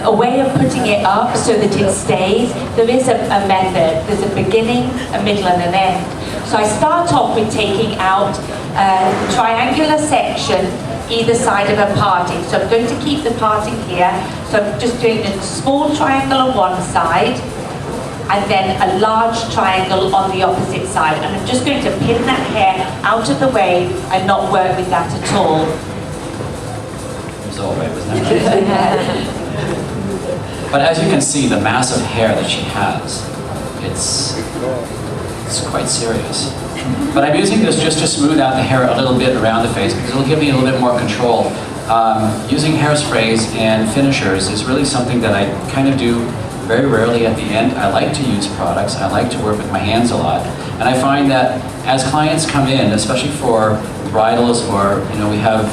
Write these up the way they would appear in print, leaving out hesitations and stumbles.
a way of putting it up so that it stays. There is a method. There's a beginning, a middle, and an end. So I start off with taking out a triangular section either side of a parting. So I'm going to keep the parting here. So I'm just doing a small triangle on one side and then a large triangle on the opposite side. And I'm just going to pin that hair out of the way and not work with that at all. It was all right, wasn't it? But as you can see, the mass of hair that she has, it's quite serious. But I'm using this just to smooth out the hair a little bit around the face because it'll give me a little bit more control. Using hairsprays and finishers is really something that I kind of do very rarely at the end. I like to use products. I like to work with my hands a lot. And I find that as clients come in, especially for bridals or, we have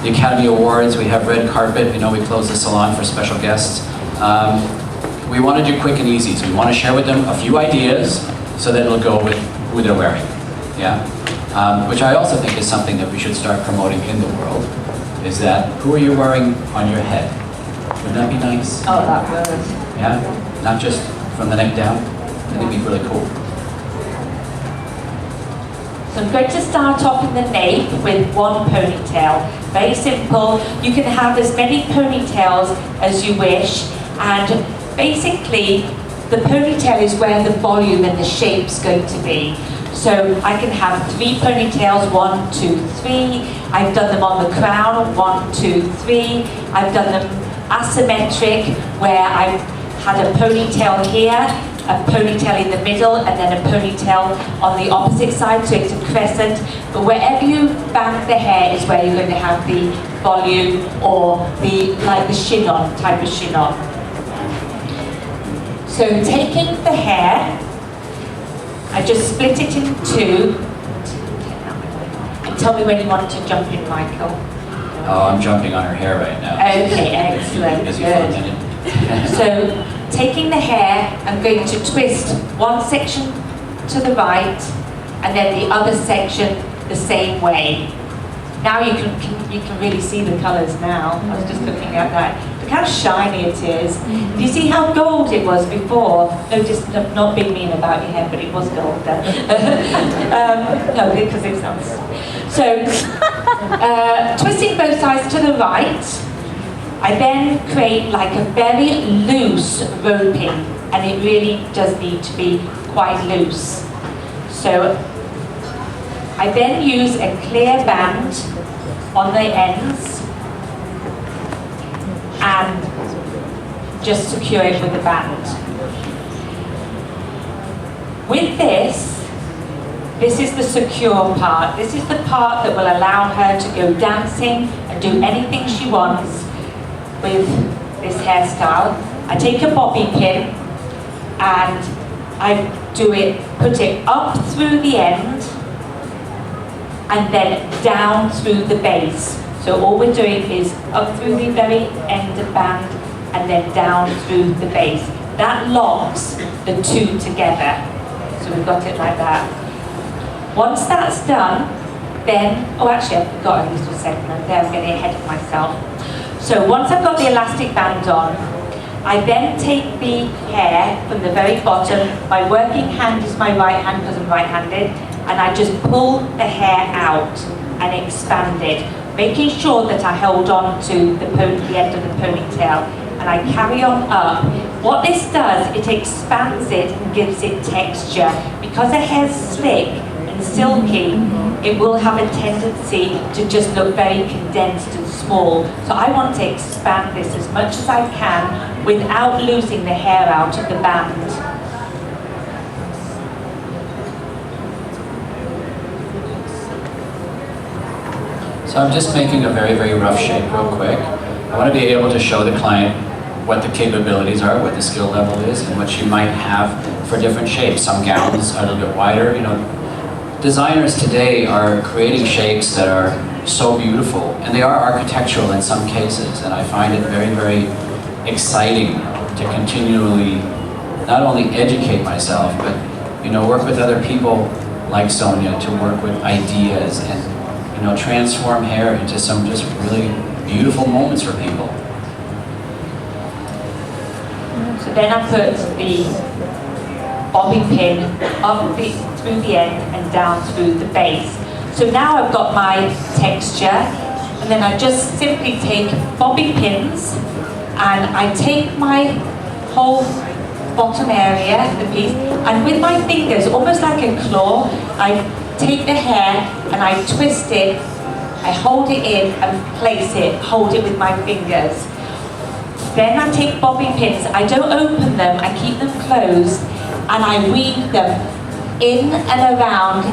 the Academy Awards, we have red carpet, we close the salon for special guests. We want to do quick and easy. So we want to share with them a few ideas so that it'll go with who they're wearing. Yeah, which I also think is something that we should start promoting in the world, is that who are you wearing on your head? Wouldn't that be nice? Oh, that would. Yeah, not just from the neck down. I think it'd be really cool. So I'm going to start off in the nape with one ponytail. Very simple. You can have as many ponytails as you wish, and basically the ponytail is where the volume and the shape's going to be. So I can have 3 ponytails, 1, 2, 3. I've done them on the crown, 1, 2, 3. I've done them asymmetric, where I've had a ponytail here, a ponytail in the middle, and then a ponytail on the opposite side, so it's a crescent. But wherever you bang the hair is where you're going to have the volume or like the chignon, type of chignon. So taking the hair, I just split it in 2. And tell me when you want to jump in, Michael. Oh, I'm jumping on her hair right now. Okay, excellent, good. So, taking the hair, I'm going to twist one section to the right, and then the other section the same way. Now you can really see the colours now. I was just looking at that. Look how shiny it is. Do you see how gold it was before? No, just not being mean about your hair, but it was gold then. No, because it's not. So, twisting both sides to the right, I then create like a very loose roping, and it really does need to be quite loose. So, I then use a clear band on the ends and just secure it with a band. With this is the secure part. This is the part that will allow her to go dancing and do anything she wants with this hairstyle. I take a bobby pin and I put it up through the end and then down through the base. So all we're doing is up through the very end of band and then down through the base. That locks the 2 together. So we've got it like that. Once that's done, then, oh actually I forgot a little segment there, I'm getting ahead of myself. So once I've got the elastic band on, I then take the hair from the very bottom. My working hand is my right hand because I'm right-handed, and I just pull the hair out and expand it, making sure that I hold on to the end of the ponytail, and I carry on up. What this does, it expands it and gives it texture. Because the hair's slick and silky, it will have a tendency to just look very condensed and small. So I want to expand this as much as I can without losing the hair out of the band. So I'm just making a very, very rough shape real quick. I want to be able to show the client what the capabilities are, what the skill level is, and what you might have for different shapes. Some gowns are a little bit wider. Designers today are creating shapes that are so beautiful, and they are architectural in some cases, and I find it very, very exciting to continually not only educate myself, but work with other people like Sonya to work with ideas and transform hair into some just really beautiful moments for people. So then I put the bobbin pin through the end and down through the base. So now I've got my texture, and then I just simply take bobbin pins and I take my whole bottom area, the piece, and with my fingers, almost like a claw, I take the hair and I twist it, I hold it in and place it, hold it with my fingers. Then I take bobbin pins, I don't open them, I keep them closed, and I weave them in and around,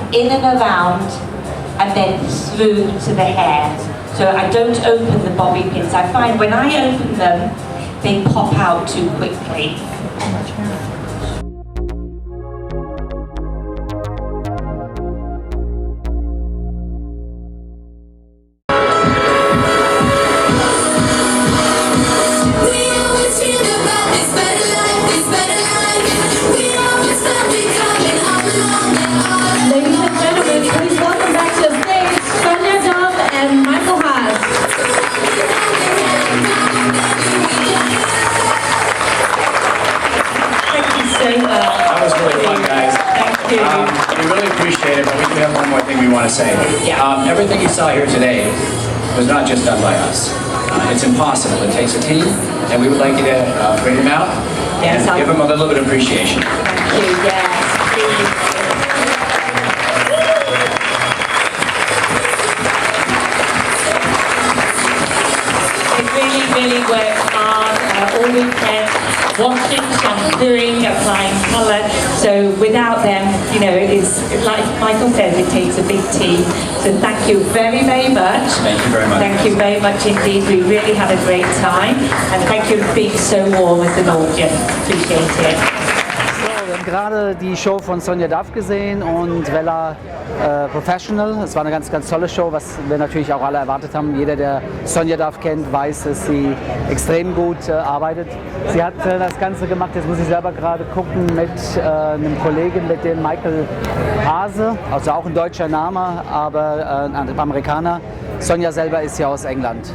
and then through to the hair. So I don't open the bobbin pins. I find when I open them, they pop out too quickly. Ladies and gentlemen, please welcome back to the stage Sonya and Haase. Thank you so much. That was really fun, guys. Thank you. We really appreciate it, but we do have one more thing we want to say. Yeah. Everything you saw here today was not just done by us. It's impossible. It takes a team, and we would like you to bring them out Yes, and give them a little bit of appreciation. Thank you, yes, please. They really worked hard all weekend, washing, shampooing, applying colour. So without them, you know, it's like Michael says, it takes a big team. So thank you very, very much. Thank you very much. Thank you very much indeed. We really had a great time. And thank you for being so warm as an audience. Appreciate it. Wir haben gerade die Show von Sonya gesehen und Wella Professional. Es war eine ganz, ganz tolle Show, was wir natürlich auch alle erwartet haben. Jeder, der Sonya kennt, weiß, dass sie extrem gut arbeitet. Sie hat das Ganze gemacht, jetzt muss ich selber gerade gucken, mit einem Kollegen, mit dem Michael Haase, also auch ein deutscher Name, aber ein Amerikaner. Sonya selber ist ja aus England.